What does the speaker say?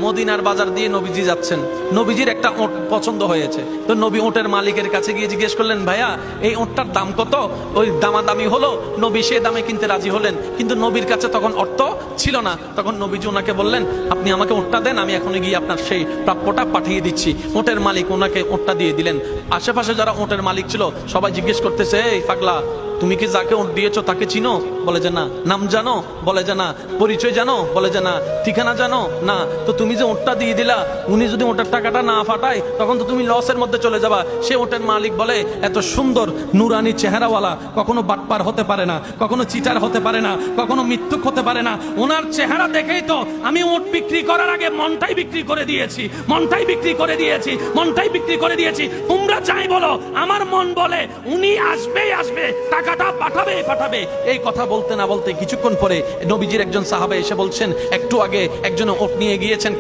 মদিনার বাজার দিয়ে নবীজি যাচ্ছেন, নবীজির একটা ওট পছন্দ হয়েছে। তো নবী ওটের মালিকের কাছে গিয়ে জিজ্ঞেস করলেন, ভাইয়া এই ওটটার দাম কত? ওই দামাদামি হলো, নবী সে দামে কিনতে রাজি হলেন, কিন্তু নবীর কাছে তখন অর্থ ছিল না। তখন নবীজি ওনাকে বললেন, আপনি আমাকে ওটটা দেন, আমি এখন গিয়ে আপনার সেই প্রাপ্যটা পাঠিয়ে দিচ্ছি। ওটের মালিক ওনাকে ওটটা দিয়ে দিলেন। আশেপাশে যারা ওটের মালিক ছিল সবাই জিজ্ঞেস করতেছে, এই পাগলা, তুমি কি যাকে ওট দিয়েছো তাকে চিনো? বলে যে না। নাম জানো? বলে যে না। পরিচয় জানো? বলে যে না। ঠিকানা জানো? না। তো তুমি যে ওটটা দিয়ে দিলা, উনি যদি ওটার টাকাটা না ফাটায় তখন তো তুমি লসের মধ্যে চলে যাবা। সে ওটের মালিক বলে, এত সুন্দর নুরানি চেহারাওয়ালা কখনো বাটপার হতে পারে না, কখনো চিটার হতে পারে না, কখনো মিথ্যুক হতে পারে না। ওনার চেহারা দেখেই তো আমি ওট বিক্রি করার আগে মনটাই বিক্রি করে দিয়েছি, মনটাই বিক্রি করে দিয়েছি, মনটাই বিক্রি করে দিয়েছি। তোমরা যাই বলো, আমার মন বলে উনি আসবেই আসবে, টাকাটা পাঠাবে পাঠাবে। এই কথা বলতে না বলতে কিছুক্ষণ পরে নবীজির একজন সাহাবা এসে বলছেন, একটু আগে একজন ওট নিয়ে গিয়েছেন।